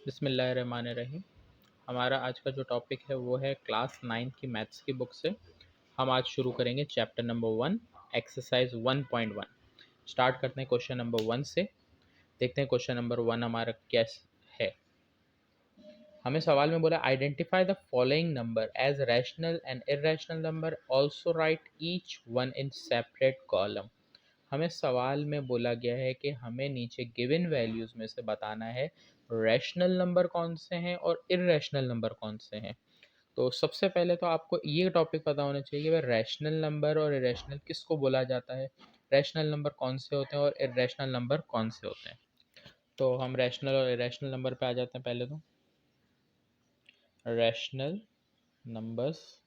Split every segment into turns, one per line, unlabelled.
बिस्मिल्लाहिर्रहमानिर्रहीम। हमारा आज का जो टॉपिक है वो है क्लास 9 की मैथ्स की बुक से। हम आज शुरू करेंगे चैप्टर नंबर 1 एक्सरसाइज 1.1। स्टार्ट करते हैं क्वेश्चन नंबर 1 से। देखते हैं क्वेश्चन नंबर 1 हमारा कैसा है। हमें सवाल में बोला identify the following number as rational and irrational number, also write each one in separate column. हमें सवाल में बोला गया है कि हमें नीचे गिवन वैल्यूज में से बताना है रैशनल नंबर कौन से हैं और इर्रेशनल नंबर कौन से हैं। तो सबसे पहले तो आपको ये टॉपिक पता होना चाहिए कि भाई रैशनल नंबर और इरेशनल किसको बोला जाता है, रैशनल नंबर कौन से होते हैं और इर्रेशनल नंबर कौन से होते हैं। तो हम रैशनल और इरेशनल नंबर पे आ जाते हैं। पहले तो रैशनल नंबर्स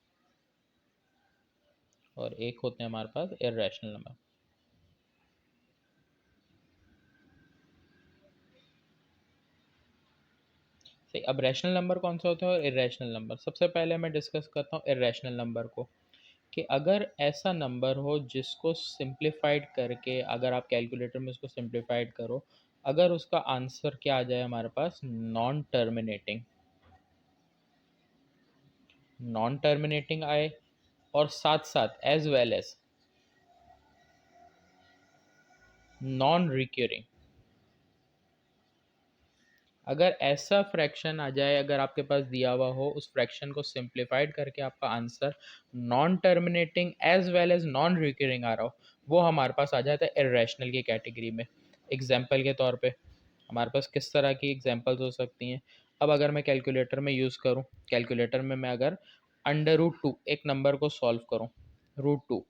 और एक होते हैं हमारे पास इर्रेशनल नंबर। सही, अब रैशनल नंबर कौन से होते हैं और इरेशनल नंबर। सबसे पहले मैं डिस्कस करता हूँ इरेशनल नंबर को, कि अगर ऐसा नंबर हो जिसको सिंप्लीफाइड करके अगर आप कैलकुलेटर में उसको सिंप्लीफाइड करो, अगर उसका आंसर क्या आ जाए हमारे पास नॉन टर्मिनेटिंग, नॉन टर्मिनेटिंग आए और साथ साथ as well as non recurring, अगर ऐसा फ्रैक्शन आ जाए, अगर आपके पास दिया हुआ हो, उस फ्रैक्शन को सिंप्लीफाइड करके आपका answer non terminating as well as non recurring आ रहा हो, वो हमारे पास आ जाता है इर्रेशनल की कैटेगरी में। एग्जाम्पल के तौर पे हमारे पास किस तरह की एग्जाम्पल्स हो सकती हैं। अब अगर मैं कैलकुलेटर में यूज़ करूँ, कैलकुलेटर में मैं अगर अंडर रूट 2 एक नंबर को सॉल्व करूँ, √2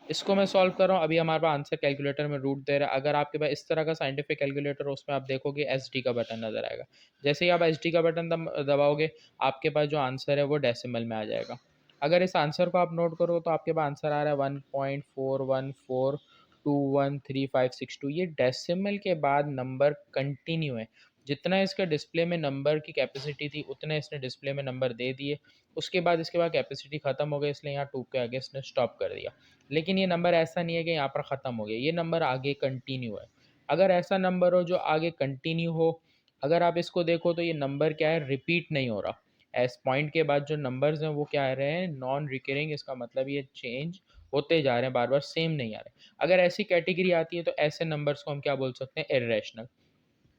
इसको मैं सॉल्व कर रहा हूँ। अभी हमारे पास आंसर कैलकुलेटर में रूट दे रहा है। अगर आपके पास इस तरह का साइंटिफिक कैलकुलेटर हो, उसमें आप देखोगे SD का बटन नजर आएगा। जैसे ही आप SD का बटन दबाओगे, आपके पास जो आंसर है वो डेसिमल में आ जाएगा। अगर इस आंसर को आप नोट करो तो आपके पास आंसर आ रहा है 1.4142135562। ये डेसिमल के बाद नंबर कंटिन्यू है। जितना इसके डिस्प्ले में नंबर की कैपेसिटी थी उतने इसने डिस्प्ले में नंबर दे दिए। उसके बाद इसके बाद कैपेसिटी ख़त्म हो गई, इसलिए यहाँ 2 के आगे इसने स्टॉप कर दिया। लेकिन ये नंबर ऐसा नहीं है कि यहाँ पर ख़त्म हो गया, ये नंबर आगे कंटिन्यू है। अगर ऐसा नंबर हो जो आगे कंटिन्यू हो, अगर आप इसको देखो तो ये नंबर क्या है, रिपीट नहीं हो रहा। एस पॉइंट के बाद जो नंबर्स हैं वो क्या आ रहे हैं, नॉन रिकरिंग। इसका मतलब ये चेंज होते जा रहे हैं, बार बार सेम नहीं आ रहे। अगर ऐसी कैटेगरी आती है तो ऐसे नंबर्स को हम क्या बोल सकते हैं, इर्रेशनल।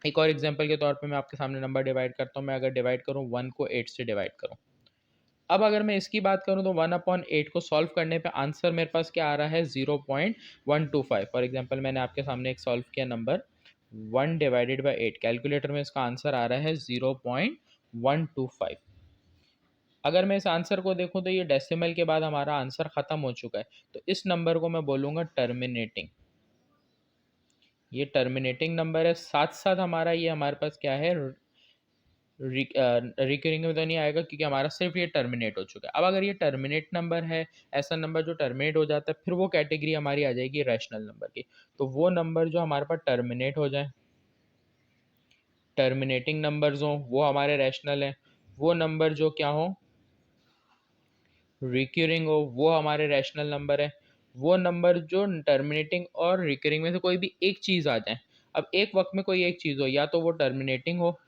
एक और एग्जांपल के तौर पे मैं आपके सामने नंबर डिवाइड करता हूँ। मैं अगर डिवाइड करूँ 1 को 8 से डिवाइड करूँ, अब अगर मैं इसकी बात करूं तो 1/8 को सॉल्व करने पे आंसर मेरे पास क्या आ रहा है, 0.125। फॉर एग्जांपल मैंने आपके सामने एक सॉल्व किया नंबर 1/8। कैलकुलेटर में इसका आंसर आ रहा है 0.125। अगर मैं इस आंसर को देखूं तो ये डेसिमल के बाद हमारा आंसर ख़त्म हो चुका है, तो इस नंबर को मैं बोलूँगा टर्मिनेटिंग। ये टर्मिनेटिंग नंबर है। साथ साथ हमारा ये हमारे पास क्या है, रिकरिंग में तो नहीं आएगा क्योंकि हमारा सिर्फ ये टर्मिनेट हो चुका है। अब अगर ये टर्मिनेट नंबर है, ऐसा नंबर जो टर्मिनेट हो जाता है, फिर वो कैटेगरी हमारी आ जाएगी रैशनल नंबर की। तो वो नंबर जो हमारे पास टर्मिनेट हो जाए, टर्मिनेटिंग नंबर्स हों, वो हमारे रैशनल हैं। वो नंबर जो क्या हो, रिकरिंग हो, वो हमारे रैशनल नंबर है। वो नंबर जो टर्मिनेटिंग और रिकरिंग में से कोई भी एक चीज़ आ जाए, अब एक वक्त में कोई एक चीज़ हो, या तो वो टर्मिनेटिंग हो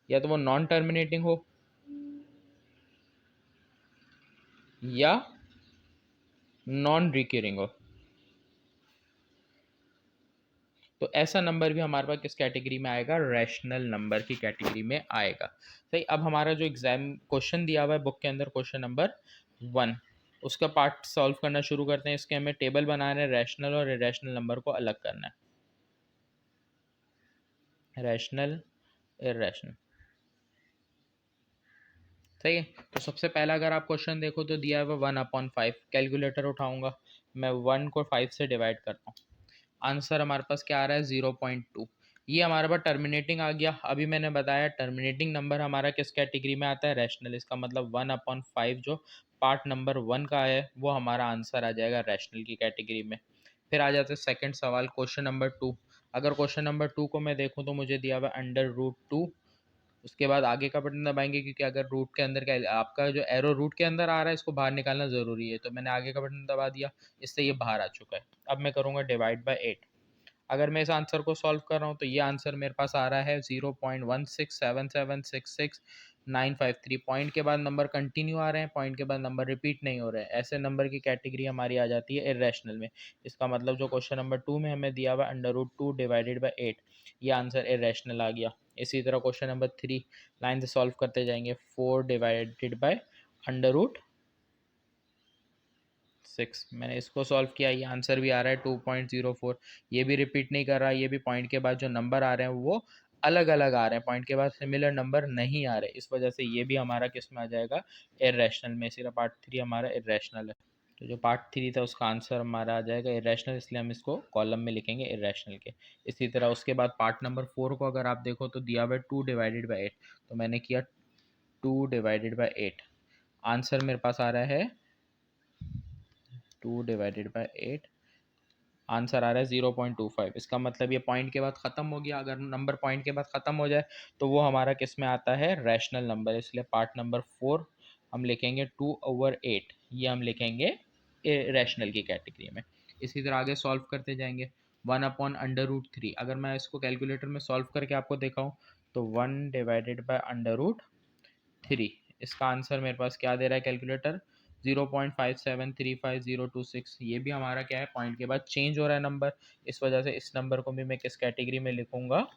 या तो वो नॉन टर्मिनेटिंग हो या नॉन रिकरिंग हो, तो ऐसा नंबर भी हमारे पास किस कैटेगरी में आएगा, रैशनल नंबर की कैटेगरी में आएगा। सही, अब हमारा जो एग्जाम क्वेश्चन दिया हुआ है बुक के अंदर, क्वेश्चन नंबर 1, उसका पार्ट सॉल्व करना शुरू करते हैं। इसके हमें टेबल बनाना है, रैशनल और इरेशनल नंबर को अलग करना है, रैशनल इरेशनल। सही है, तो सबसे पहला अगर आप क्वेश्चन देखो तो दिया हुआ 1/5। कैलकुलेटर उठाऊंगा, मैं 1 को 5 से डिवाइड करता हूँ। आंसर हमारे पास क्या आ रहा है, 0.2। ये हमारे पास टर्मिनेटिंग आ गया। अभी मैंने बताया टर्मिनेटिंग नंबर हमारा किस कैटेगरी में आता है, रैशनल। इसका मतलब 1/5 जो पार्ट नंबर 1 का है वो हमारा आंसर आ जाएगा रैशनल की कैटेगरी में। फिर आ जाते हैं सेकंड सवाल, क्वेश्चन नंबर 2। अगर क्वेश्चन नंबर 2 को मैं देखूँ तो मुझे दिया हुआ अंडर रूट 2। उसके बाद आगे का बटन दबाएंगे क्योंकि अगर रूट के अंदर का आपका जो एरो रूट के अंदर आ रहा है इसको बाहर निकालना ज़रूरी है, तो मैंने आगे का बटन दबा दिया, इससे ये बाहर आ चुका है। अब मैं करूँगा डिवाइड बाय 8। अगर मैं इस आंसर को सॉल्व कर रहा हूँ तो ये आंसर मेरे पास आ रहा है 0.167766 953। पॉइंट के बाद नंबर कंटिन्यू आ रहे हैं, पॉइंट के बाद नंबर रिपीट नहीं हो रहे हैं, ऐसे नंबर की कैटेगरी हमारी आ जाती है इरेशनल में। इसका मतलब जो क्वेश्चन नंबर 2 में हमें दिया हुआ √2 डिवाइडेड बाई 8, ये आंसर इरेशनल आ गया। इसी तरह क्वेश्चन नंबर 3 लाइन से सॉल्व करते जाएंगे। 4 डिवाइडेड बाई √6, मैंने इसको सॉल्व किया, ये आंसर भी आ रहा है 2.04। ये भी रिपीट नहीं कर रहा, ये भी पॉइंट के बाद जो नंबर आ रहे हैं वो अलग अलग आ रहे हैं, पॉइंट के बाद सिमिलर नंबर नहीं आ रहे, इस वजह से ये भी हमारा किस में आ जाएगा, इरेशनल में। इसी तरह पार्ट 3 हमारा इरेशनल है। तो जो पार्ट 3 था उसका आंसर हमारा आ जाएगा इरेशनल, इसलिए हम इसको कॉलम में लिखेंगे इरेशनल के। इसी तरह उसके बाद पार्ट नंबर 4 को अगर आप देखो तो दिया हुआ है 2 डिवाइडेड बाई 8, तो मैंने किया 2 डिवाइडेड बाई 8। आंसर मेरे पास आ रहा है 2 डिवाइडेड बाई 8, आंसर आ रहा है 0.25। इसका मतलब ये पॉइंट के बाद ख़त्म हो गया। अगर नंबर पॉइंट के बाद ख़त्म हो जाए तो वो हमारा किस में आता है, रैशनल नंबर। इसलिए पार्ट नंबर 4 हम लिखेंगे 2/8, ये हम लिखेंगे रैशनल की कैटेगरी में। इसी तरह आगे सॉल्व करते जाएंगे। 1/√3, अगर मैं इसको कैलकुलेटर में सॉल्व करके आपको दिखाऊँ तो 1 डिवाइडेड बाई √3, इसका आंसर मेरे पास क्या दे रहा है कैलकुलेटर, 0.5735 026। ये भी हमारा क्या है, पॉइंट के बाद चेंज हो रहा है नंबर, इस वजह से इस नंबर को भी मैं किस कैटेगरी में लिखूंगा,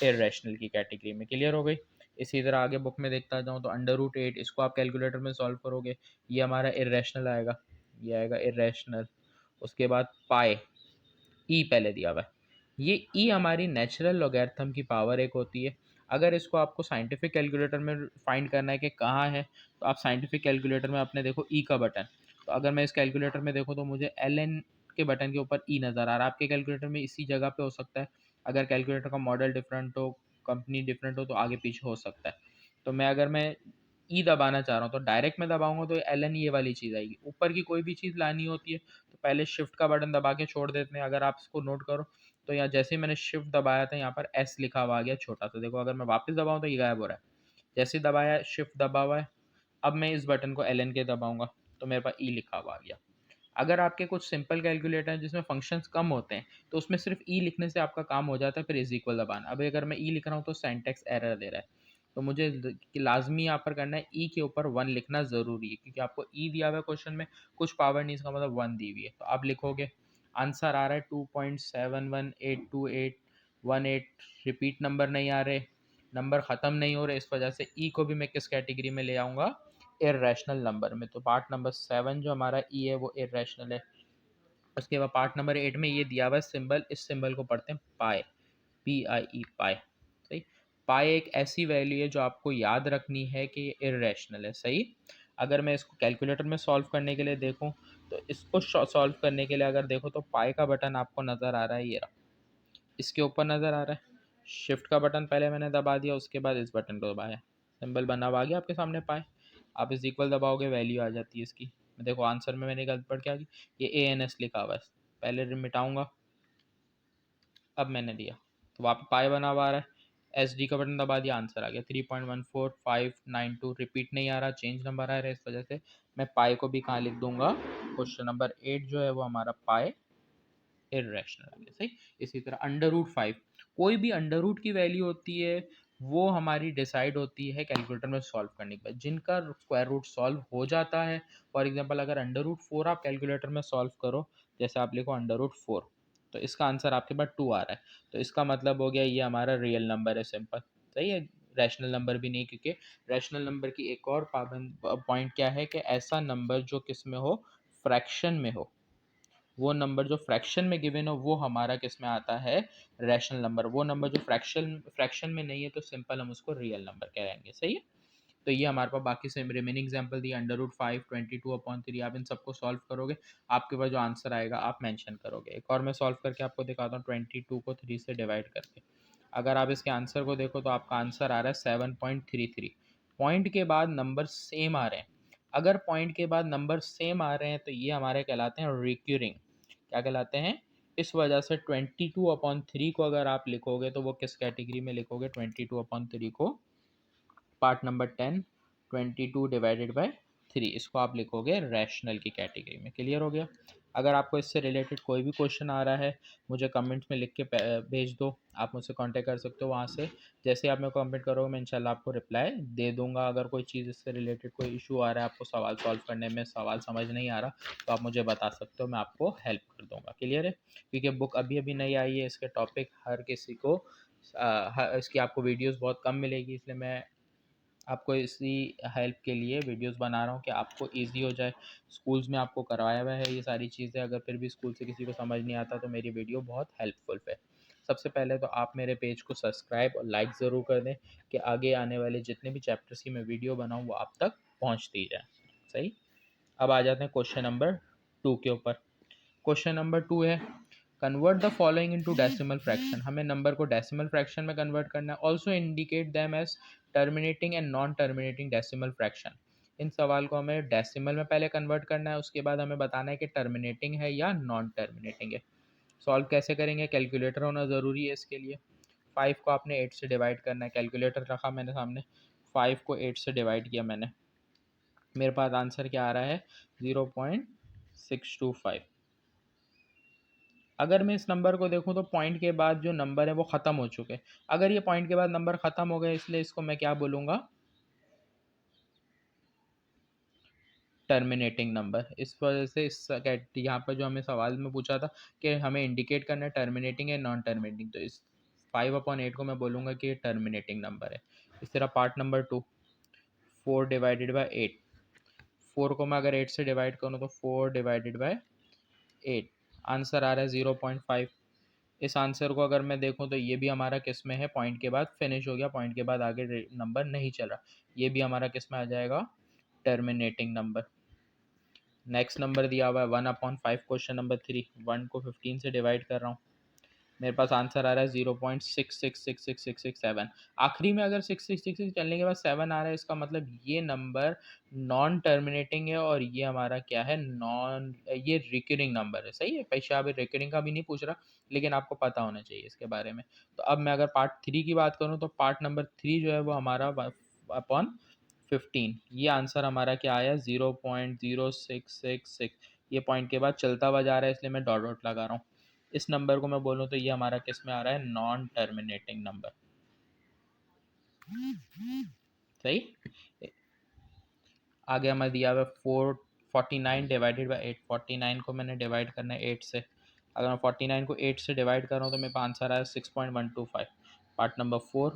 इरेशनल की कैटेगरी में। क्लियर हो गई। इसी तरह आगे बुक में देखता जाऊँ तो √8, इसको आप कैलकुलेटर में सॉल्व करोगे, ये हमारा इरेशनल आएगा, ये आएगा इरेशनल। उसके बाद पाई, ई पहले दिया हुआ है, ये ई हमारी नेचुरल लॉगरिथम की पावर एक होती है। अगर इसको आपको साइंटिफिक कैलकुलेटर में फाइंड करना है कि कहाँ है, तो आप साइंटिफिक कैलकुलेटर में अपने देखो ई का बटन, तो अगर मैं इस कैलकुलेटर में देखूँ तो मुझे एल एन के बटन के ऊपर ई नज़र आ रहा है। आपके कैलकुलेटर में इसी जगह पे हो सकता है, अगर कैलकुलेटर का मॉडल डिफरेंट हो, कंपनी डिफरेंट हो, तो आगे पीछे हो सकता है। तो मैं अगर मैं ई दबाना चाह रहा हूँ तो डायरेक्ट में दबाऊंगा तो एल एन ये वाली चीज़ आएगी। ऊपर की कोई भी चीज़ लानी होती है तो पहले शिफ्ट का बटन दबा के छोड़ देते हैं। अगर आप इसको नोट करो तो यहाँ जैसे ही मैंने शिफ्ट दबाया था यहाँ पर एस लिखा हुआ आ गया छोटा सा, देखो अगर मैं वापस दबाऊँ तो ये गायब हो रहा है। जैसे ही दबाया, शिफ्ट दबा हुआ है, अब मैं इस बटन को एल एन के दबाऊंगा तो मेरे पास ई लिखा हुआ आ गया। अगर आपके कुछ सिंपल कैलकुलेटर हैं जिसमें फंक्शंस कम होते हैं तो उसमें सिर्फ ई लिखने से आपका काम हो जाता है, फिर इज इक्वल दबाना। अब अगर मैं ई लिख रहा हूँ तो सिंटैक्स एरर दे रहा है, तो मुझे लाजमी यहाँ पर करना है ई के ऊपर 1 लिखना ज़रूरी है, क्योंकि आपको ई दिया हुआ है क्वेश्चन में, कुछ पावर नहीं, इसका मतलब 1 दी हुई है। तो आप लिखोगे, आंसर आ रहा है 2.7182818, रिपीट नंबर नहीं आ रहे, नंबर ख़त्म नहीं हो रहे, इस वजह से ई को भी मैं किस कैटेगरी में ले आऊँगा, इर्रेशनल नंबर में। तो पार्ट नंबर 7 जो हमारा ई है वो इर्रेशनल है। उसके बाद पार्ट नंबर 8 में ये दिया हुआ है सिंबल, इस सिंबल को पढ़ते हैं पाई, PIE पाई। सही। पाई एक ऐसी वैल्यू है जो आपको याद रखनी है कि ये इर्रेशनल है। सही। अगर मैं इसको कैलकुलेटर में सॉल्व करने के लिए देखूं तो इसको सॉल्व करने के लिए अगर देखो तो पाई का बटन आपको नज़र आ रहा है, ये रहा, इसके ऊपर नज़र आ रहा है। शिफ्ट का बटन पहले मैंने दबा दिया, उसके बाद इस बटन को दबाया, सिंबल बना हुआ आ गया आपके सामने पाए। आप इस इक्वल दबाओगे, वैल्यू आ जाती है इसकी। देखो आंसर में मैंने गलत पढ़ के आ गई, ये ANS लिखा हुआ है, पहले मिटाऊंगा, अब मैंने दिया तो वहाँ पे पाए बना हुआ आ रहा है, SD का बटन दबा दिया, आंसर आ गया 3.14592। रिपीट नहीं आ रहा, चेंज नंबर आ रहा है, इस वजह से मैं पाए को भी कहाँ लिख दूंगा, क्वेश्चन नंबर 8 जो है वो हमारा पाए इरेशनल आ गया। सही। इसी तरह √5, कोई भी अंडर रूट की वैल्यू होती है वो हमारी डिसाइड होती है कैलकुलेटर में सॉल्व करने के बाद, जिनका स्क्वायर रूट सॉल्व हो जाता है। फॉर एग्जांपल अगर √4 आप कैलकुलेटर में सॉल्व करो, जैसे आप लिखो √4, तो इसका आंसर आपके पास 2 आ रहा है, तो इसका मतलब हो गया ये हमारा रियल नंबर है, सिंपल। सही है। रैशनल नंबर भी नहीं, क्योंकि रैशनल नंबर की एक और पाबंद पॉइंट क्या है कि ऐसा नंबर जो किस में हो, फ्रैक्शन में हो, वो नंबर जो फ्रैक्शन में गिवन हो वो हमारा किस में आता है, रैशनल नंबर। वो नंबर जो फ्रैक्शन फ्रैक्शन में नहीं है तो सिंपल हम उसको रियल नंबर कहेंगे। सही है। तो ये हमारे पास बाकी से रिमेनिंग एग्जाम्पल दिए, √5, 22/3, आप इन सबको सॉल्व करोगे, आपके पास जो आंसर आएगा आप मेंशन करोगे। एक और मैं सॉल्व करके आपको दिखाता हूँ, 22 को 3 से डिवाइड करके। अगर आप इसके आंसर को देखो तो आपका आंसर आ रहा है 7.33। पॉइंट के बाद नंबर सेम आ रहे हैं, अगर पॉइंट के बाद नंबर सेम आ रहे हैं तो ये हमारे कहलाते हैं रिक्यूरिंग। क्या कहलाते हैं, इस वजह से 22/3 को अगर आप लिखोगे तो वो किस कैटेगरी में लिखोगे, 22/3 को पार्ट नंबर 10, 22 डिवाइडेड बाय 3, इसको आप लिखोगे रैशनल की कैटेगरी में। क्लियर हो गया। अगर आपको इससे रिलेटेड कोई भी क्वेश्चन आ रहा है, मुझे कमेंट्स में लिख के भेज दो। आप मुझसे कांटेक्ट कर सकते हो वहाँ से। जैसे ही आप मेरे को कमेंट करोगे मैं इंशाल्लाह आपको रिप्लाई दे दूंगा। अगर कोई चीज़ इससे रिलेटेड कोई इशू आ रहा है, आपको सवाल सॉल्व करने में सवाल समझ नहीं आ रहा, तो आप मुझे बता सकते हो, मैं आपको हेल्प कर दूंगा। क्लियर है? क्योंकि बुक अभी अभी नहीं आई है, इसके टॉपिक हर किसी को इसकी आपको वीडियोस बहुत कम मिलेगी, इसलिए मैं आपको इसी हेल्प के लिए वीडियोस बना रहा हूँ कि आपको इजी हो जाए। स्कूल्स में आपको करवाया हुआ है ये सारी चीज़ें, अगर फिर भी स्कूल से किसी को समझ नहीं आता तो मेरी वीडियो बहुत हेल्पफुल है। सबसे पहले तो आप मेरे पेज को सब्सक्राइब और लाइक ज़रूर कर दें कि आगे आने वाले जितने भी चैप्टर्स की मैं वीडियो बनाऊँ वो आप तक पहुँचती जाए। सही। अब आ जाते हैं क्वेश्चन नंबर 2 के ऊपर। क्वेश्चन नंबर 2 है, convert the following into decimal fraction. हमें नंबर को डेसिमल फ्रैक्शन में कन्वर्ट करना है। Also indicate them as terminating and non terminating decimal fraction. इन सवाल को हमें डेसिमल में पहले कन्वर्ट करना है, उसके बाद हमें बताना है कि टर्मिनेटिंग है या नॉन टर्मिनेटिंग है। सॉल्व कैसे करेंगे? कैलकुलेटर होना ज़रूरी है इसके लिए। 5 को आपने 8 से डिवाइड करना है। कैलकुलेटर रखा मैंने सामने, 5 को 8 से डिवाइड किया मैंने, मेरे पास आंसर क्या आ रहा है? 0.625। अगर मैं इस नंबर को देखूं तो पॉइंट के बाद जो नंबर है वो ख़त्म हो चुके हैं। अगर ये पॉइंट के बाद नंबर ख़त्म हो गए, इसलिए इसको मैं क्या बोलूँगा? Terminating number. इस वजह से इस यहाँ पर जो हमें सवाल में पूछा था कि हमें इंडिकेट करना है टर्मिनेटिंग या नॉन टर्मिनेटिंग, तो इस 5/8 को मैं बोलूँगा कि ये टर्मिनेटिंग नंबर है। इस तरह पार्ट नंबर 2, 4 डिवाइडेड बाई 8। 4 को मैं अगर 8 से डिवाइड करूँ तो 4 डिवाइडेड बाई 8, आंसर आ रहा है 0.5। इस आंसर को अगर मैं देखूं तो ये भी हमारा किस में है? पॉइंट के बाद फिनिश हो गया, पॉइंट के बाद आगे नंबर नहीं चल रहा, ये भी हमारा किस में आ जाएगा? Terminating number. नेक्स्ट नंबर दिया हुआ है 1/5, क्वेश्चन नंबर 3। 1 को 15 से डिवाइड कर रहा हूँ, मेरे पास आंसर आ रहा है 0.666667। आखिरी में अगर 6666 चलने के बाद 7 आ रहा है, इसका मतलब ये नंबर नॉन टर्मिनेटिंग है और ये हमारा क्या है? ये रिकरिंग नंबर है। सही है। पैसा अभी रिकरिंग का भी नहीं पूछ रहा, लेकिन आपको पता होना चाहिए इसके बारे में। तो अब मैं अगर पार्ट 3 की बात करूँ तो पार्ट नंबर 3 जो है वो हमारा अपॉन 15, ये आंसर हमारा क्या आया? 0.0666। ये पॉइंट के बाद चलता हुआ जा रहा है, इसलिए मैं डॉट डॉट लगा रहा हूँ। इस नंबर को मैं बोलूँ तो ये हमारा किस में आ रहा है? Non terminating number. सही। आगे हमें दिया हुआ 49 डिवाइडेड बाई 8। 49 को मैंने डिवाइड करना है 8 से। अगर मैं 49 को 8 से डिवाइड कर रहा हूँ तो मेरे पास आंसर आया 6.125। Part number 4,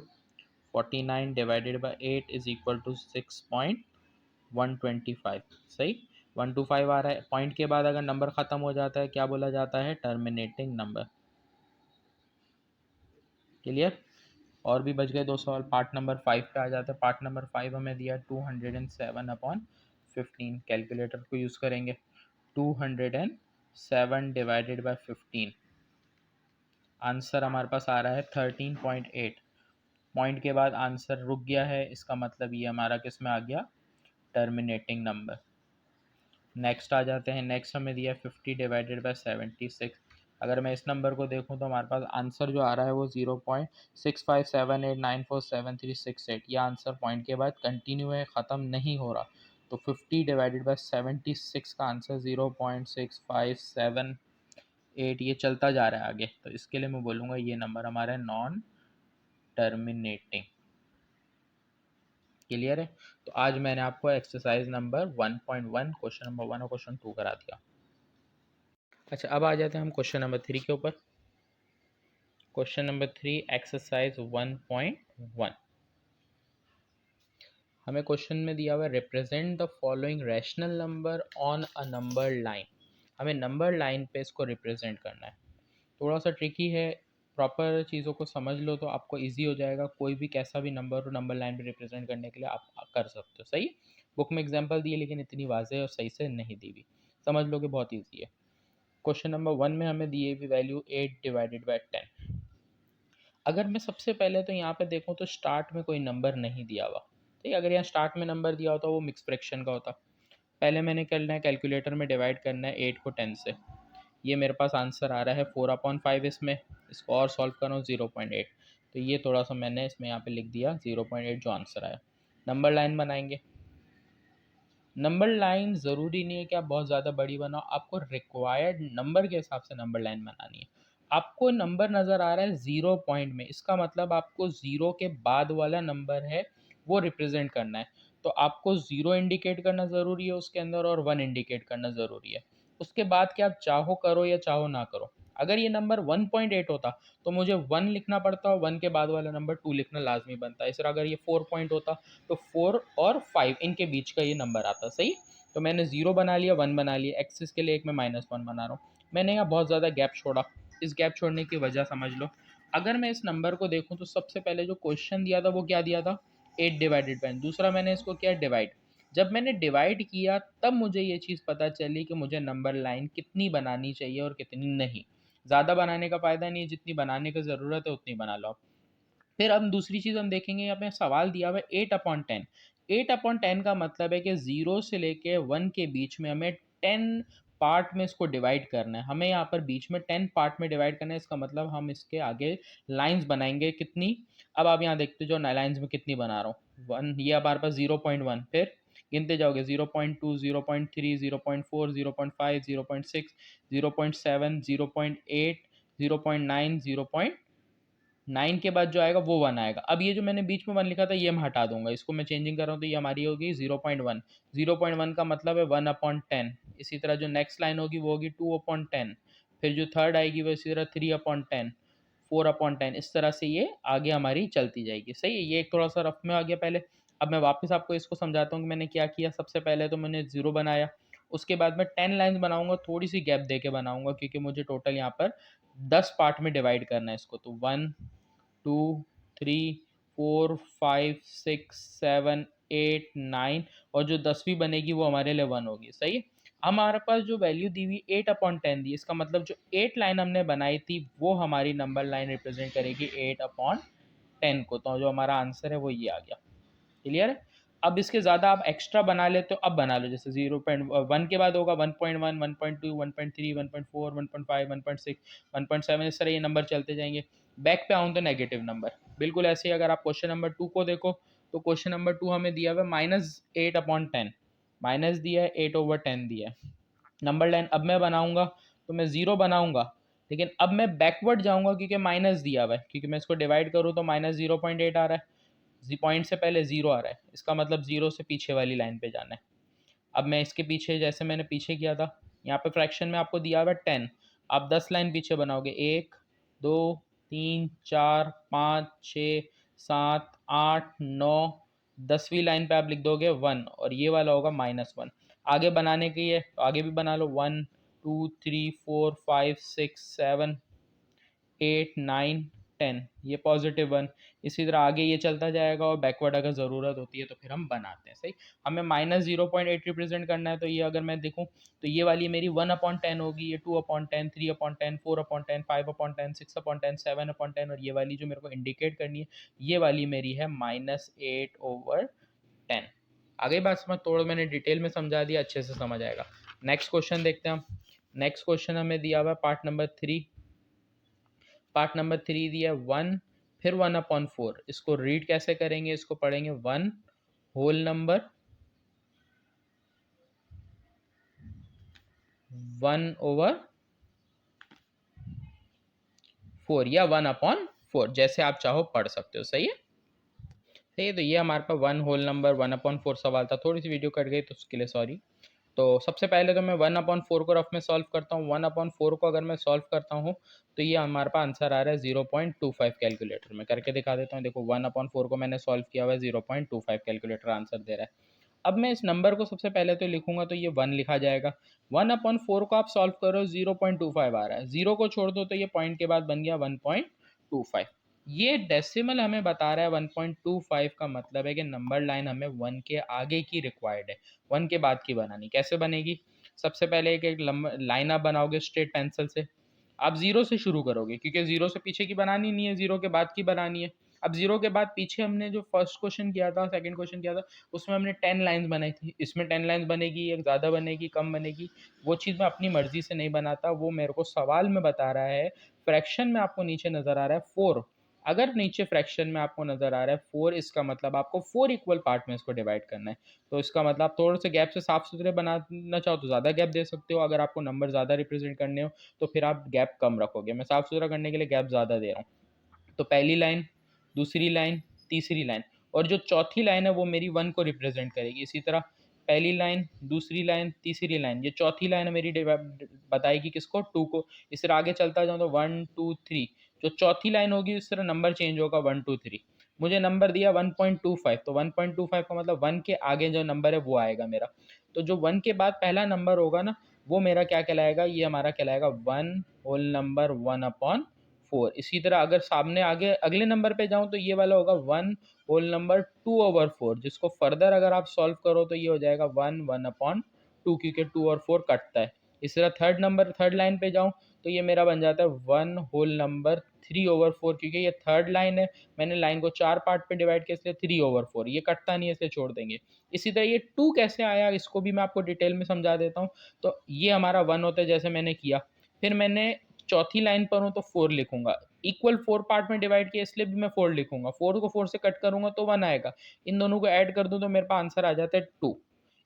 49 divided by 8 is equal to 6.125। सही। 125 आ रहा है। पॉइंट के बाद अगर नंबर ख़त्म हो जाता है क्या बोला जाता है? Terminating number. क्लियर? और भी बच गए 2 सवाल। पार्ट नंबर 5 पे आ जाते हैं। पार्ट नंबर 5 हमें दिया 207/15। कैलकुलेटर को यूज़ करेंगे। 207 डिवाइडेड बाय 15, आंसर हमारे पास आ रहा है 13.8। पॉइंट के बाद आंसर रुक गया है, इसका मतलब ये हमारा किस में आ गया? Terminating number. नेक्स्ट आ जाते हैं। नेक्स्ट हमें दिया 50 डिवाइडेड बाय 76। अगर मैं इस नंबर को देखूं तो हमारे पास आंसर जो आ रहा है वो 0.6578947368। ये आंसर पॉइंट के बाद कंटिन्यू है, ख़त्म नहीं हो रहा। तो 50 डिवाइडेड बाय 76 का आंसर 0.6578, ये चलता जा रहा है आगे, तो इसके लिए मैं बोलूँगा ये नंबर हमारा नॉन टर्मिनेटिंग। क्लियर है? तो आज मैंने आपको एक्सरसाइज नंबर 1.1, क्वेश्चन नंबर 1 और क्वेश्चन 2 करा दिया। अच्छा, अब आ जाते हैं हम क्वेश्चन नंबर 3 के ऊपर। Question number 3, exercise 1.1। हमें क्वेश्चन में दिया हुआ है, represent the following rational number on a number line. हमें नंबर लाइन पे इसको रिप्रेजेंट करना है। थोड़ा सा ट्रिकी है, प्रॉपर चीज़ों को समझ लो तो आपको इजी हो जाएगा। कोई भी कैसा भी नंबर हो नंबर लाइन पे रिप्रेजेंट करने के लिए आप कर सकते हो। सही। बुक में एग्जांपल दिए लेकिन इतनी वाज़ेह और सही से नहीं दी हुई, समझ लो कि बहुत ईजी है। क्वेश्चन नंबर 1 में हमें दिए हुई वैल्यू 8 डिवाइडेड बाई 10। अगर मैं सबसे पहले तो यहाँ पे देखूँ तो स्टार्ट में कोई नंबर नहीं दिया हुआ। ठीक है, अगर यहाँ स्टार्ट में नंबर दिया होता वो मिक्स फ्रैक्शन का होता। पहले मैंने करना है कैलकुलेटर में डिवाइड करना है 8 को 10 से। ये मेरे पास आंसर आ रहा है 4/5 इसमें। इसको और सॉल्व करो 0.8, तो ये थोड़ा सा मैंने इसमें यहाँ पे लिख दिया 0.8 जो आंसर आया। नंबर लाइन बनाएंगे। नंबर लाइन ज़रूरी नहीं है कि आप बहुत ज़्यादा बड़ी बनाओ, आपको रिक्वायर्ड नंबर के हिसाब से नंबर लाइन बनानी है। आपको नंबर नज़र आ रहा है 0 पॉइंट में, इसका मतलब आपको 0 के बाद वाला नंबर है वो रिप्रेजेंट करना है। तो आपको 0 इंडिकेट करना ज़रूरी है उसके अंदर और 1 इंडिकेट करना ज़रूरी है। उसके बाद कि आप चाहो करो या चाहो ना करो। अगर ये नंबर 1.8 होता तो मुझे 1 लिखना पड़ता और 1 के बाद वाला नंबर 2 लिखना लाज़मी बनता है। इस तरह अगर ये 4 पॉइंट होता तो 4 और 5 इनके बीच का ये नंबर आता, सही। तो मैंने 0 बना लिया, 1 बना लिया, एक्सिस के लिए एक मैं -1 बना रहा हूँ। मैंने यहाँ बहुत ज़्यादा गैप छोड़ा। इस गैप छोड़ने की वजह समझ लो। अगर मैं इस नंबर को देखूँ तो सबसे पहले जो क्वेश्चन दिया था वो क्या दिया था, 8 डिवाइडेड बाय। दूसरा मैंने इसको किया डिवाइड। जब मैंने डिवाइड किया तब मुझे ये चीज़ पता चली कि मुझे नंबर लाइन कितनी बनानी चाहिए और कितनी नहीं। ज़्यादा बनाने का फ़ायदा नहीं है, जितनी बनाने की ज़रूरत है उतनी बना लो आप। फिर हम दूसरी चीज़ हम देखेंगे, यहाँ पे सवाल दिया हुआ है 8/10। 8/10 का मतलब है कि 0 से लेके 1 के बीच में हमें 10 पार्ट में इसको डिवाइड करना है। हमें यहाँ पर बीच में 10 पार्ट में डिवाइड करना है। इसका मतलब हम इसके आगे लाइंस बनाएंगे कितनी। अब आप यहाँ देखते जो लाइंस में कितनी बना रहा हूँ, 1, ये हमारे पास 0.1, फिर गिनते जाओगे 0.2, 0.3, 0.4, 0.5, 0.6, 0.7, 0.8, 0.9, 0.9 के बाद जो आएगा वो 1 आएगा। अब ये जो मैंने बीच में 1 लिखा था ये मैं हटा दूंगा, इसको मैं चेंजिंग कर रहा हूँ तो ये हमारी होगी 0.1। 0.1 का मतलब है 1/10। इसी तरह जो नेक्स्ट लाइन होगी वो होगी 2/10। फिर जो थर्ड आएगी वो इसी तरह 3/10, 4/10। इस तरह से ये आगे हमारी चलती जाएगी, सही है। ये एक थोड़ा सा रफ में आ गया पहले। अब मैं वापस आपको इसको समझाता हूँ कि मैंने क्या किया। सबसे पहले तो मैंने 0 बनाया, उसके बाद मैं 10 लाइन्स बनाऊंगा, थोड़ी सी गैप दे के बनाऊंगा क्योंकि मुझे टोटल यहाँ पर 10 पार्ट में डिवाइड करना है इसको। तो 1, 2, 3, 4, 5, 6, 7, 8, 9 और जो 10वीं बनेगी वो हमारे लिए 1 होगी, सही है। हमारे पास जो वैल्यू दी हुई 8/10 दी, इसका मतलब जो 8 लाइन हमने बनाई थी वो हमारी नंबर लाइन रिप्रेजेंट करेगी 8/10 को। तो जो हमारा आंसर है वो ये आ गया। क्लियर है। अब इसके ज़्यादा आप एक्स्ट्रा बना लेते हो, अब बना लो। जैसे 0.1 के बाद होगा 1.1, 1.2, 1.3, 1.4, 1.5, 1.6, 1.7, इस तरह ये नंबर चलते जाएंगे। बैक पे आऊँ तो नेगेटिव नंबर। बिल्कुल ऐसे ही अगर आप क्वेश्चन नंबर 2 को देखो तो क्वेश्चन नंबर 2 हमें दिया हुआ है -8/10, माइनस दिया है 8/10 दिया है। नंबर लाइन अब मैं बनाऊंगा तो मैं 0 बनाऊंगा, लेकिन अब मैं बैकवर्ड जाऊंगा क्योंकि माइनस दिया हुआ है, क्योंकि मैं इसको डिवाइड करूँ तो -0.8 आ रहा है। पॉइंट से पहले 0 आ रहा है, इसका मतलब 0 से पीछे वाली लाइन पे जाना है। अब मैं इसके पीछे, जैसे मैंने पीछे किया था, यहाँ पे फ्रैक्शन में आपको दिया हुआ है 10, आप 10 लाइन पीछे बनाओगे, 1, 2, 3, 4, 5, 6, 7, 8, 9, 10वीं लाइन पे आप लिख दोगे 1 और ये वाला होगा -1। आगे बनाने की है तो आगे भी बना लो, 1, 2, 3, 4, 5, 6, 7, 8, 9, 10, ये +1। इसी तरह आगे ये चलता जाएगा और बैकवर्ड अगर ज़रूरत होती है तो फिर हम बनाते हैं, सही। हमें -0.8 रिप्रेजेंट करना है तो ये अगर मैं देखूँ तो ये वाली मेरी 1/10 होगी, ये 2/10, 3/10, 4/10, 5/10, 6/10, 7/10 और ये वाली जो मेरे को इंडिकेट करनी है ये वाली मेरी है -8/10। आगे बात समझ, थोड़ा मैंने डिटेल में समझा दिया, अच्छे से समझ आएगा। नेक्स्ट क्वेश्चन देखते हैं हम। नेक्स्ट क्वेश्चन हमें दिया हुआ है पार्ट नंबर 3। पार्ट नंबर 3 दिया 1, फिर 1/4। इसको रीड कैसे करेंगे, इसको पढ़ेंगे 1 होल नंबर 1/4 या 1/4, जैसे आप चाहो पढ़ सकते हो, सही है। सही है, तो ये हमारे पास 1 होल नंबर 1/4 सवाल था। थोड़ी सी वीडियो कट गई तो उसके लिए सॉरी। तो सबसे पहले तो मैं 1/4 को रफ में सॉल्व करता हूँ। 1/4 को अगर मैं सॉल्व करता हूँ तो ये हमारे पास आंसर आ रहा है 0.25। कैलकुलेटर में करके दिखा देता हूँ। देखो 1/4 को मैंने सॉल्व किया हुआ है, 0.25 कैलकुलेटर आंसर दे रहा है। अब मैं इस नंबर को सबसे पहले तो लिखूंगा तो ये 1 लिखा जाएगा। 1/4 को आप सॉल्व करो, 0.25 आ रहा है, 0 को छोड़ दो तो ये पॉइंट के बाद बन गया 1.25। ये डेसिमल हमें बता रहा है 1.25 का मतलब है कि नंबर लाइन हमें 1 के आगे की रिक्वायर्ड है, 1 के बाद की बनानी। कैसे बनेगी, सबसे पहले एक लाइन आप बनाओगे स्ट्रेट पेंसिल से। आप 0 से शुरू करोगे क्योंकि 0 से पीछे की बनानी नहीं है, 0 के बाद की बनानी है। अब 0 के बाद पीछे हमने जो फर्स्ट क्वेश्चन किया था, सेकंड क्वेश्चन किया था, उसमें हमने 10 लाइंस बनाई थी। इसमें 10 लाइंस बनेगी, एक ज़्यादा बनेगी, कम बनेगी, वो चीज़ मैं अपनी मर्ज़ी से नहीं बनाता, वो मेरे को सवाल में बता रहा है। फ्रैक्शन में आपको नीचे नज़र आ रहा है 4, अगर नीचे फ्रैक्शन में आपको नज़र आ रहा है 4, इसका मतलब आपको 4 इक्वल पार्ट में इसको डिवाइड करना है। तो इसका मतलब आप थोड़े से गैप से साफ सुथरे बनाना चाहो तो ज़्यादा गैप दे सकते हो, अगर आपको नंबर ज़्यादा रिप्रेजेंट करने हो तो फिर आप गैप कम रखोगे। मैं साफ सुथरा करने के लिए गैप ज़्यादा दे रहा हूँ। तो पहली लाइन, दूसरी लाइन, तीसरी लाइन, और जो चौथी लाइन है वो मेरी 1 को रिप्रेजेंट करेगी। इसी तरह पहली लाइन, दूसरी लाइन, तीसरी लाइन, ये चौथी लाइन मेरी बताएगी किसको, 2 को। इस तरह आगे चलता जाऊँ तो 1 2 3, जो चौथी लाइन होगी इस तरह नंबर चेंज होगा 1 2 3। मुझे नंबर दिया 1.25, तो 1.25 का मतलब 1 के आगे जो नंबर है वो आएगा मेरा। तो जो 1 के बाद पहला नंबर होगा ना, वो मेरा क्या कहलाएगा, ये हमारा कहलाएगा 1 होल नंबर 1/4। इसी तरह अगर सामने आगे अगले नंबर पे जाऊं तो ये वाला होगा 1 होल नंबर 2/4, जिसको फर्दर अगर आप सॉल्व करो तो ये हो जाएगा 1/2, क्योंकि 2 और 4 कटता है। इस तरह थर्ड लाइन पे जाऊं तो ये मेरा बन जाता है 1 होल नंबर 3/4, क्योंकि ये थर्ड लाइन है, मैंने लाइन को 4 पार्ट पे डिवाइड किया इसलिए 3/4, ये कटता नहीं है इसलिए छोड़ देंगे। इसी तरह ये 2 कैसे आया इसको भी मैं आपको डिटेल में समझा देता हूँ। तो ये हमारा 1 होता है जैसे मैंने किया, फिर मैंने चौथी लाइन पर हूँ तो 4 लिखूंगा, इक्वल 4 पार्ट में डिवाइड किया इसलिए भी मैं 4 लिखूंगा, 4 को 4 से कट करूंगा तो 1 आएगा, इन दोनों को ऐड कर दूं तो मेरे पास आंसर आ जाता है 2।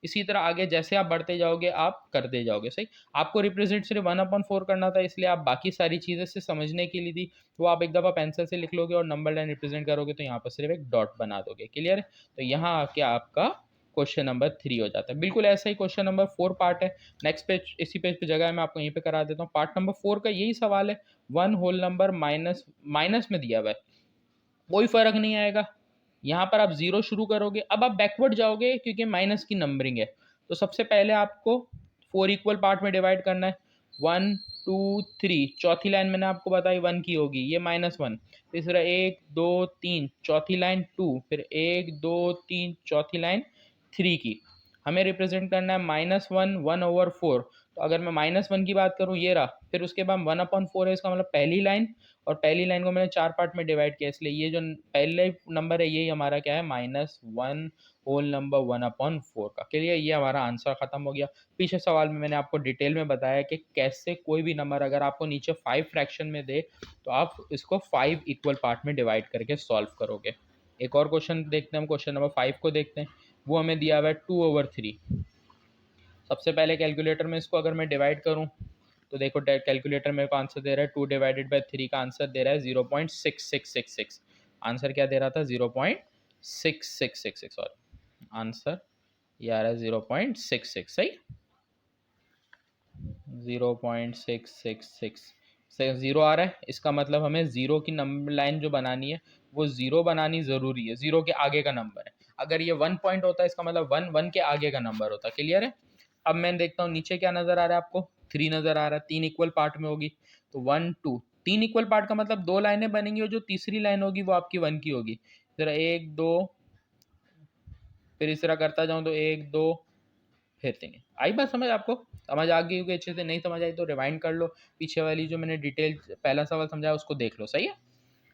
इसी तरह आगे जैसे आप बढ़ते जाओगे आप करते जाओगे। सही, आपको रिप्रेजेंट सिर्फ 1/4 करना था, इसलिए आप बाकी सारी चीज़ें से समझने के लिए थी वो आप एक दफ़ा पेंसिल से लिख लोगे और नंबर लाइन रिप्रेजेंट करोगे तो यहाँ पर सिर्फ एक डॉट बना दोगे। क्लियर है? तो यहाँ आके आपका क्वेश्चन नंबर 3 हो जाता है। बिल्कुल ऐसा ही क्वेश्चन नंबर 4 पार्ट है। नेक्स्ट पेज, इसी पेज पे जगह है, मैं आपको यहीं पे करा देता हूँ। पार्ट नंबर 4 का यही सवाल है, 1 होल नंबर माइनस माइनस में दिया हुआ है, कोई फर्क नहीं आएगा। यहाँ पर आप जीरो शुरू करोगे, अब आप बैकवर्ड जाओगे क्योंकि माइनस की नंबरिंग है। तो सबसे पहले आपको 4 इक्वल पार्ट में डिवाइड करना है, 1 2 3, चौथी लाइन मैंने आपको बताई 1 की होगी, ये -1। तीसरा 1 2 3, चौथी लाइन 2, फिर 1 2 3, चौथी लाइन 3 की। हमें रिप्रेजेंट करना है -1 1/4। तो अगर मैं -1 की बात करूँ ये रहा, फिर उसके बाद 1/4 है, इसका मतलब पहली लाइन, और पहली लाइन को मैंने 4 पार्ट में डिवाइड किया इसलिए ये जो पहले नंबर है यही हमारा क्या है, -1 होल नंबर 1/4 का। क्लियर? ये हमारा आंसर खत्म हो गया। पीछे सवाल में मैंने आपको डिटेल में बताया कि कैसे कोई भी नंबर अगर आपको नीचे 5 फ्रैक्शन में दे तो आप इसको 5 इक्वल पार्ट में डिवाइड करके सॉल्व करोगे। एक और क्वेश्चन देखते हैं, हम क्वेश्चन नंबर 5 को देखते हैं। वो हमें दिया हुआ है 2/3। सबसे पहले कैलकुलेटर में इसको अगर मैं डिवाइड करूं तो देखो कैलकुलेटर मेरे को आंसर दे रहा है 2 डिवाइडेड बाई 3 का आंसर दे रहा है 0.6666। आंसर क्या दे रहा था, 0.6666, और आंसर ये आ रहा है 0.66। सही, 0.666 से ज़ीरो आ रहा है, इसका मतलब हमें ज़ीरो की नंबर लाइन जो बनानी है वो ज़ीरो बनानी ज़रूरी है, ज़ीरो के आगे का नंबर है। अगर ये 1 पॉइंट होता है इसका मतलब 1 1 के आगे का नंबर होता है। क्लियर है? अब मैं देखता हूँ नीचे क्या नज़र आ रहा है आपको, 3 नज़र आ रहा है, 3 इक्वल पार्ट में होगी तो 1 2, 3 इक्वल पार्ट का मतलब 2 लाइनें बनेंगी और जो तीसरी लाइन होगी वो आपकी 1 की होगी। ज़रा 1 2, फिर इस तरह करता जाऊँ तो 1 2, फिर 3। आई बात समझ आपको? समझ आ गई होगी अच्छे से, नहीं समझ आई तो रिवाइंड कर लो, पीछे वाली जो मैंने डिटेल पहला सवाल समझाया उसको देख लो। सही है?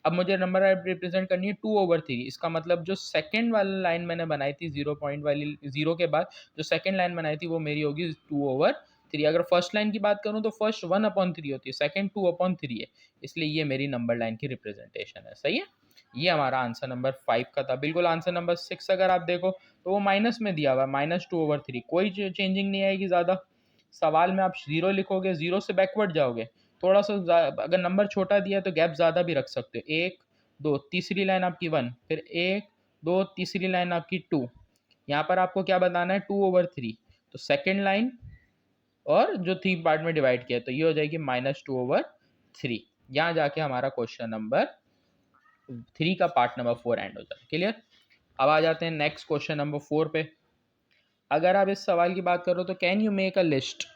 अब मुझे नंबर रिप्रेजेंट करनी है 2/3। इसका मतलब जो सेकंड वाली लाइन मैंने बनाई थी, 0 पॉइंट वाली, 0 के बाद जो सेकंड लाइन बनाई थी वो मेरी होगी 2/3। अगर फर्स्ट लाइन की बात करूँ तो फर्स्ट 1/3 होती है, सेकंड 2/3 है, इसलिए ये मेरी नंबर लाइन की रिप्रेजेंटेशन है। सही है? ये हमारा आंसर नंबर 5 का था। बिल्कुल आंसर नंबर 6 अगर आप देखो तो वो माइनस में दिया हुआ है, -2/3, कोई चेंजिंग नहीं आएगी ज़्यादा। सवाल में आप ज़ीरो लिखोगे, ज़ीरो से बैकवर्ड जाओगे, थोड़ा सा अगर नंबर छोटा दिया है तो गैप ज़्यादा भी रख सकते हो, 1 2, तीसरी लाइन आपकी 1, फिर 1 2, तीसरी लाइन आपकी 2। यहाँ पर आपको क्या बताना है, 2/3, तो सेकेंड लाइन और जो 3 पार्ट में डिवाइड किया तो ये हो जाएगी -2/3। यहाँ जाके हमारा क्वेश्चन नंबर 3 का पार्ट नंबर 4 एंड हो जाता है। क्लियर? अब आ जाते हैं नेक्स्ट क्वेश्चन नंबर 4 पे। अगर आप इस सवाल की बात करो तो can you make a list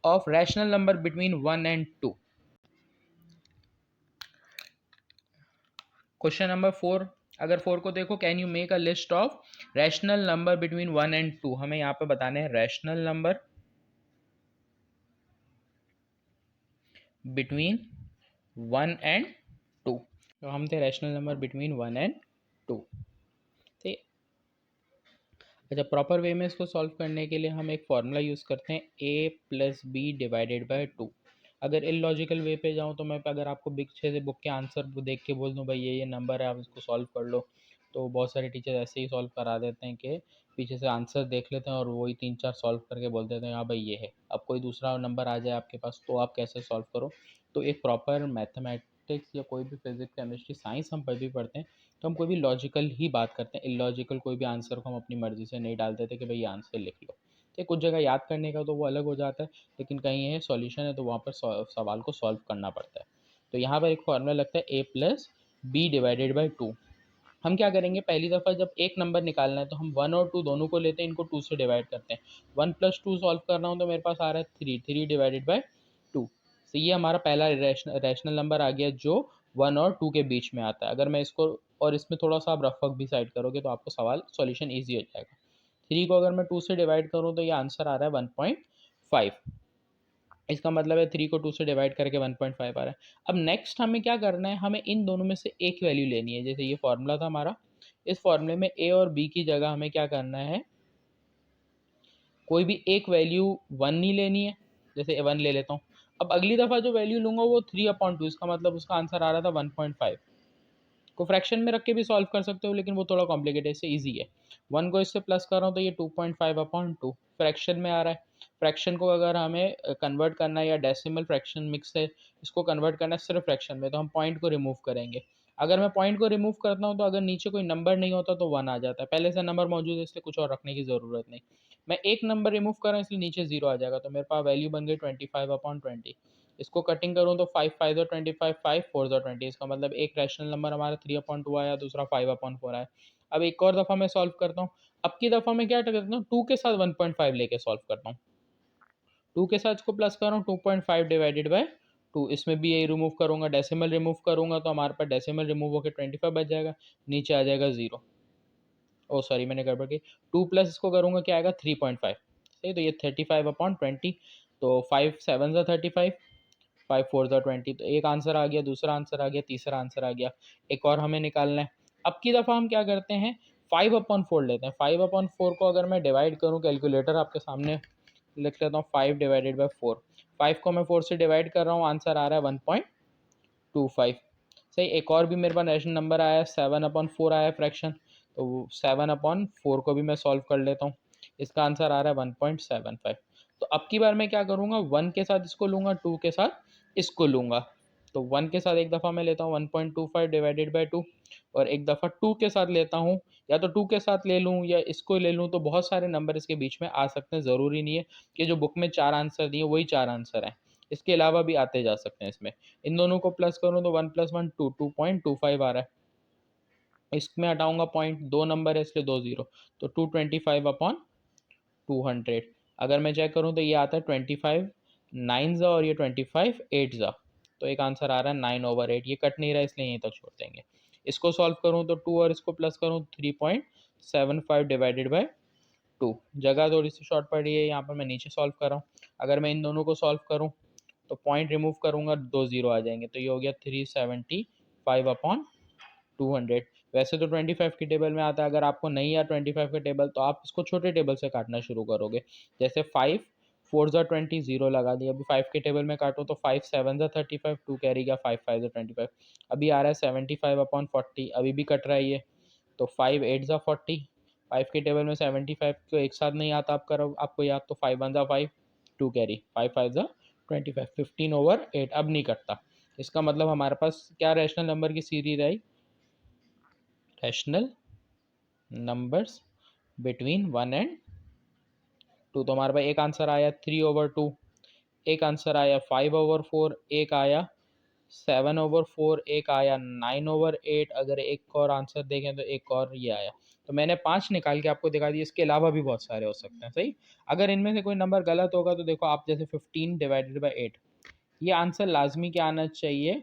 of rational number between 1 and 2। Question number 4, अगर 4 को देखो, can you make a list of rational number between 1 and 2। हमें यहाँ पे बताने हैं रैशनल नंबर बिटवीन 1 एंड 2। तो हम थे रैशनल नंबर बिटवीन 1 एंड 2। ठीक। अच्छा, प्रॉपर वे में इसको सॉल्व करने के लिए हम एक फॉर्मूला यूज़ करते हैं, a + b डिवाइडेड बाय 2। अगर इलॉजिकल वे पे जाऊँ तो मैं अगर आपको पीछे से बुक के आंसर देख के बोल दूँ भाई ये नंबर है, आप इसको सॉल्व कर लो, तो बहुत सारे टीचर ऐसे ही सॉल्व करा देते हैं कि पीछे से आंसर देख लेते हैं और वही 3-4 सॉल्व करके बोल देते हैं हाँ भाई ये है। अब कोई दूसरा नंबर आ जाए आपके पास तो आप कैसे सॉल्व करो। तो एक प्रॉपर मैथमेटिक्स या कोई भी फिजिक्स केमिस्ट्री साइंस हम भी पढ़ते हैं तो हम कोई भी लॉजिकल ही बात करते हैं, इलॉजिकल कोई भी आंसर को हम अपनी मर्जी से नहीं डालते थे कि भाई ये आंसर लिख लो। तो कुछ जगह याद करने का तो वो अलग हो जाता है, लेकिन कहीं ये सॉल्यूशन है तो वहाँ पर सवाल को सॉल्व करना पड़ता है। तो यहाँ पर एक फॉर्मूला लगता है A plus B divided by two. हम क्या करेंगे, पहली दफ़ा जब एक नंबर निकालना है तो हम वन और टू दोनों को लेते हैं, इनको टू से डिवाइड करते हैं। वन प्लस टू सॉल्व कर रहा हूँ तो मेरे पास आ रहा है three, three divided by to. तो ये हमारा पहला रैशनल नंबर आ गया जो वन और टू के बीच में आता है। अगर मैं इसको और इसमें थोड़ा सा आप रफ वर्क भी साइड करोगे तो आपको सवाल सॉल्यूशन ईजी हो जाएगा। थ्री को अगर मैं टू से डिवाइड करूँ तो ये आंसर आ रहा है 1.5। इसका मतलब है थ्री को टू से डिवाइड करके 1.5 आ रहा है। अब नेक्स्ट हमें क्या करना है, हमें इन दोनों में से एक वैल्यू लेनी है। जैसे ये फॉर्मूला था हमारा, इस फॉर्मूले में ए और बी की जगह हमें क्या करना है, कोई भी एक वैल्यू वन नहीं लेनी है। जैसे वन ले लेता हूँ। अब अगली दफ़ा जो वैल्यू लूँगा वो 3/2, इसका मतलब उसका आंसर आ रहा था 1.5। को फ्रैक्शन में रख के भी सॉल्व कर सकते हो लेकिन वो थोड़ा कॉम्प्लिकेटेड, इससे ईजी है। वन को इससे प्लस कर रहा हूँ तो ये 2.5/2 फ्रैक्शन में आ रहा है। फ्रैक्शन को अगर हमें कन्वर्ट करना है या डेसिमल फ्रैक्शन मिक्स है, इसको कन्वर्ट करना है सिर्फ फ्रैक्शन में, तो हम पॉइंट को रिमूव करेंगे। अगर मैं पॉइंट को रिमूव करता हूँ तो अगर नीचे कोई नंबर नहीं होता तो वन आ जाता है, पहले से नंबर मौजूद है इसलिए कुछ और रखने की ज़रूरत नहीं। मैं एक नंबर रिमूव कर रहा हूँ इसलिए नीचे जीरो आ जाएगा, तो मेरे पास वैल्यू बन गई 25/20। इसको कटिंग करूँ तो 5×5 = 25, 5×4 = 20। इसका मतलब एक रैशनल नंबर हमारा 3/2 आया, दूसरा 5/4 आया। अब एक और दफ़ा मैं सॉल्व करता हूँ। अब की दफ़ा मैं क्या करता हूँ, टू के साथ 1.5 लेके सॉल्व करता हूँ। टू के साथ इसको प्लस कर रहा हूँ, 2.5 डिवाइडेड बाई टू। इसमें भी यही रिमूव करूँगा, डेसिमल रिमूव करूँगा तो हमारे पास डेसिमल रिमूव होकर 25 बच जाएगा, नीचे आ जाएगा जीरो। ओ सॉरी मैंने गड़बड़ की, टू प्लस इसको करूँगा क्या आएगा 3.5। सही, तो ये 35/20। तो 5×7 = 35, 5×4 = 20। तो एक आंसर आ गया, दूसरा आंसर आ गया, तीसरा आंसर आ गया। एक और हमें निकालना है। अब की दफ़ा हम क्या करते हैं, 5/4 लेते हैं। 5/4 को अगर मैं डिवाइड करूँ, कैलकुलेटर आपके सामने लिख लेता हूँ, 5/4। 5 को मैं 4 से डिवाइड कर रहा हूँ, आंसर आ रहा है 1.25। सही, एक और भी मेरे पास रैशनल नंबर आया है, 7/4 आया है फ्रैक्शन। तो 7/4 को भी मैं सॉल्व कर लेता हूँ, इसका आंसर आ रहा है 1.75। तो अब की बार मैं क्या करूँगा, वन के साथ इसको लूँगा, टू के साथ इसको लूँगा। तो वन के साथ एक दफ़ा मैं लेता हूँ 1.25 डिवाइडेड बाई टू, और एक दफ़ा टू के साथ लेता हूँ। या तो टू के साथ ले लूँ या इसको ले लूँ, तो बहुत सारे नंबर इसके बीच में आ सकते हैं। ज़रूरी नहीं है कि जो बुक में चार आंसर दिए वही चार आंसर हैं, इसके अलावा भी आते जा सकते हैं इसमें। इन दोनों को प्लस करूँ तो 1+1 2, 2.25 आ रहा है। इसमें हटाऊंगा पॉइंट, दो नंबर है इसलिए दो जीरो, तो 225/200। अगर मैं चेक करूँ तो ये आता है 25 9 और ये 25 8। तो एक आंसर आ रहा है 9/8। ये कट नहीं रहा इसलिए यहीं तक छोड़ देंगे। इसको सॉल्व करूँ तो टू और इसको प्लस करूँ 3.75 डिवाइडेड बाई टू। जगह थोड़ी सी शॉर्ट पड़ी है, यहाँ पर मैं नीचे सॉल्व कर रहा हूँ। अगर मैं इन दोनों को सॉल्व करूँ तो पॉइंट रिमूव करूँगा, दो जीरो आ जाएंगे, तो ये हो गया 375/200। वैसे तो 25 की टेबल में आता है, अगर आपको नहीं या 25 का टेबल तो आप इसको छोटे टेबल से काटना शुरू करोगे। जैसे 5×4 = 20, जीरो लगा दिया। अभी 5 के टेबल में काटो तो 5×7 = 35, टू कैरी गया, 5×5 = 25। अभी आ रहा है 75/40, अभी भी कट रहा है ये। तो 5×8 = 40। 5 के टेबल में 75 तो एक साथ नहीं आता, आप करो आपको याद, तो 5×1 = 5, टू कैरी, 5×5 = 25, 15/8। अब नहीं कटता। इसका मतलब हमारे पास क्या रैशनल नंबर की series I, rational numbers between 1 and 2। तो हमारे पास एक आंसर आया 3/2, एक आंसर आया 5/4, एक आया 7/4, एक आया 9/8। अगर एक और आंसर देखें तो एक और ये आया। तो मैंने पांच निकाल के आपको दिखा दिया, इसके अलावा भी बहुत सारे हो सकते हैं। सही, अगर इनमें से कोई नंबर गलत होगा तो देखो आप, जैसे 15/8, ये आंसर लाजमी क्या आना चाहिए,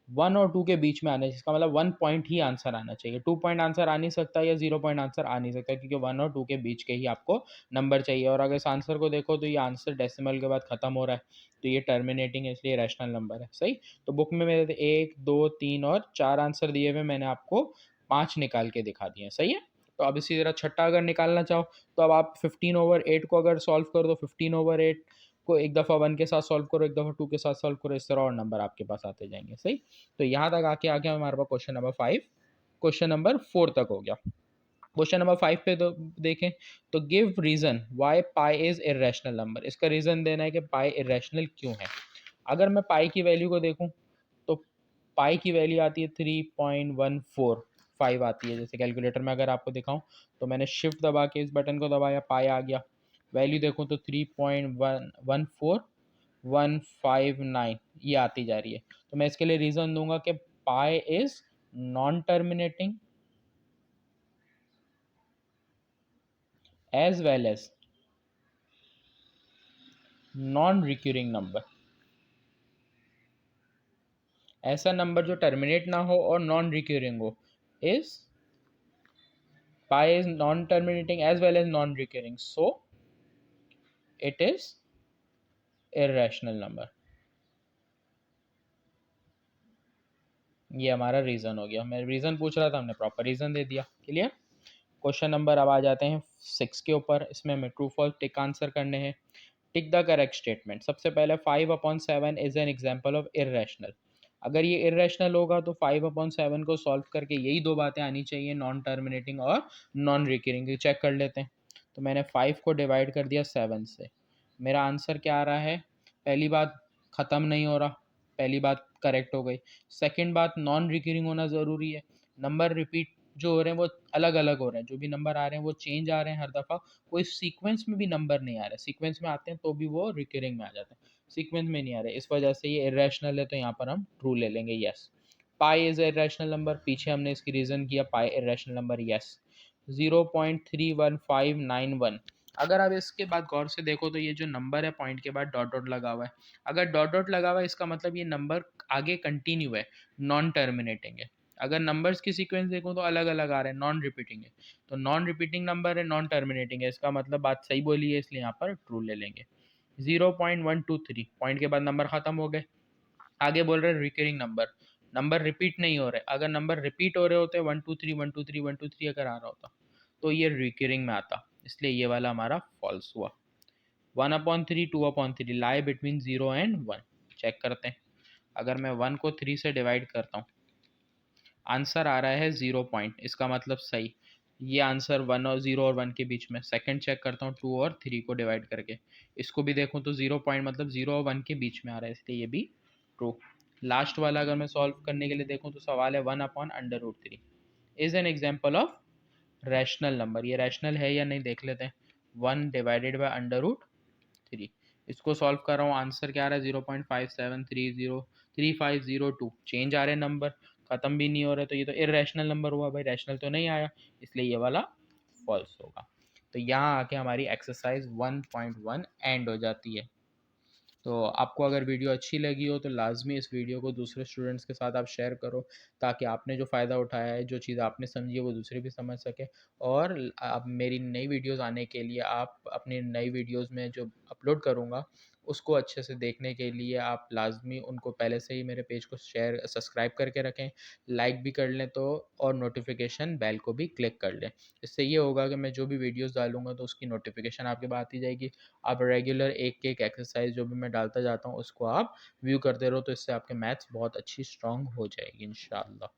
वन और टू के बीच में आना चाहिए। इसका मतलब 1 पॉइंट ही आंसर आना चाहिए, 2 पॉइंट आंसर आ नहीं सकता या 0 पॉइंट आंसर आ नहीं सकता, क्योंकि वन और टू के बीच के ही आपको नंबर चाहिए। और अगर इस आंसर को देखो तो ये आंसर डेसिमल के बाद खत्म हो रहा है, तो ये टर्मिनेटिंग है, इसलिए रैशनल नंबर है। सही, तो बुक में मेरे एक दो तीन और चार आंसर दिए हुए, मैंने आपको पाँच निकाल के दिखा दिए। सही है। तो अब इसी तरह छठा अगर निकालना चाहो तो अब आप 15/8 को अगर सॉल्व करो तो 15/8 को एक दफ़ा 1 के साथ सॉल्व करो, एक दफ़ा 2 के साथ सॉल्व करो, इस तरह और नंबर आपके पास आते जाएंगे। सही, तो यहाँ तक आके आगे हमारे पास क्वेश्चन नंबर 5, क्वेश्चन नंबर 4 तक हो गया। क्वेश्चन नंबर 5 पे तो देखें, तो give reason why pi is irrational number. इसका रीज़न देना है कि पाई इरेशनल क्यों है। अगर मैं पाई की वैल्यू को देखूं तो पाई की वैल्यू आती है 3.145 आती है। जैसे कैलकुलेटर में अगर आपको दिखाऊं तो मैंने शिफ्ट दबा के इस बटन को दबाया, पाई आ गया। वैल्यू देखूं तो 3.14159 ये आती जा रही है। तो मैं इसके लिए रीज़न दूंगा कि pi is non terminating as well as non recurring number. ऐसा नंबर जो टर्मिनेट ना हो और नॉन रिक्यूरिंग हो is pi is non terminating as well as non recurring, so it is irrational number। ये हमारा रीजन हो गया। मैं रीजन पूछ रहा था, हमने प्रॉपर रीजन दे दिया। क्लियर। क्वेश्चन नंबर अब आ जाते हैं 6 के ऊपर। इसमें हमें ट्रू फॉल्स टिक आंसर करने हैं। Tick the correct statement. सबसे पहले 5/7 is an example of irrational. अगर ये इरेशनल होगा तो 5/7 को सॉल्व करके यही दो बातें आनी चाहिए, नॉन टर्मिनेटिंग और नॉन रिकरिंग। चेक कर लेते हैं। तो मैंने 5 को डिवाइड कर दिया 7 से, मेरा आंसर क्या आ रहा है। पहली बात, ख़त्म नहीं हो रहा, पहली बात करेक्ट हो गई। सेकंड बात, नॉन रिकरिंग होना ज़रूरी है। नंबर रिपीट जो हो रहे हैं वो अलग अलग हो रहे हैं, जो भी नंबर आ रहे हैं वो चेंज आ रहे हैं हर दफ़ा। कोई सीक्वेंस में भी नंबर नहीं आ रहे, सीक्वेंस में आते हैं तो भी वो रिकरिंग में आ जाते हैं, सीक्वेंस में नहीं आ रहे। इस वजह से ये इरेशनल है, तो यहाँ पर हम ट्रू ले लेंगे, yes. Pi is irrational number, पीछे हमने इसकी रीज़न किया, पाई इरेशनल नंबर, यस। 0.31591। अगर आप इसके बाद गौर से देखो तो ये जो नंबर है पॉइंट के बाद डॉट डॉट लगा हुआ है। अगर डॉट डॉट लगा हुआ है इसका मतलब ये नंबर आगे कंटिन्यू है, नॉन टर्मिनेटिंग है। अगर नंबर्स की सीक्वेंस देखो तो अलग अलग आ रहे हैं, नॉन रिपीटिंग है। तो नॉन रिपीटिंग नंबर है, नॉन टर्मिनेटिंग है, इसका मतलब बात सही बोली है, इसलिए यहाँ पर ट्रू ले लेंगे। 0.123 पॉइंट के बाद नंबर खत्म हो गए। आगे बोल रहे हैं रिकरिंग नंबर, नंबर रिपीट नहीं हो रहे। अगर नंबर रिपीट हो रहे होते 1 2 3 1 2 3 1 2 3 अगर आ रहा होता तो ये रिकरिंग में आता, इसलिए ये वाला हमारा फॉल्स हुआ। 1/3 2/3 लाई बिटवीन 0 and 1। चेक करते हैं। अगर मैं 1 को 3 से डिवाइड करता हूँ, आंसर आ रहा है 0 पॉइंट, इसका मतलब सही। ये आंसर 1 और 1 के बीच में। सेकंड चेक करता हूँ 2 और 3 को डिवाइड करके, इसको भी देखूँ तो 0 पॉइंट मतलब 0 और 1 के बीच में आ रहा है, इसलिए ये भी ट्रू। लास्ट वाला अगर मैं सॉल्व करने के लिए देखूँ तो सवाल है 1/√3 is an example of rational number. ये रैशनल है या नहीं देख लेते हैं। 1/√3, इसको सॉल्व कर रहा हूँ, आंसर क्या आ रहा है 0.57303502। चेंज आ रहे नंबर, ख़त्म भी नहीं हो रहे, तो ये तो इरेशनल नंबर हुआ भाई, रैशनल तो नहीं आया, इसलिए ये वाला फॉल्स होगा। तो यहाँ आके हमारी एक्सरसाइज 1.1 एंड हो जाती है। तो आपको अगर वीडियो अच्छी लगी हो तो लाजमी इस वीडियो को दूसरे स्टूडेंट्स के साथ आप शेयर करो, ताकि आपने जो फ़ायदा उठाया है, जो चीज़ आपने समझी है वो दूसरे भी समझ सके। और आप मेरी नई वीडियोस आने के लिए, आप अपनी नई वीडियोस में जो अपलोड करूँगा उसको अच्छे से देखने के लिए आप लाजमी उनको पहले से ही मेरे पेज को शेयर सब्सक्राइब करके रखें, लाइक भी कर लें तो, और नोटिफिकेशन बेल को भी क्लिक कर लें। इससे ये होगा कि मैं जो भी वीडियोज़ डालूँगा तो उसकी नोटिफिकेशन आपके पास आती जाएगी। आप रेगुलर एक एक एक्सरसाइज जो भी मैं डालता जाता हूँ उसको आप व्यू करते रहो, तो इससे आपके मैथ्स बहुत अच्छी स्ट्रांग हो जाएगी इंशाल्लाह।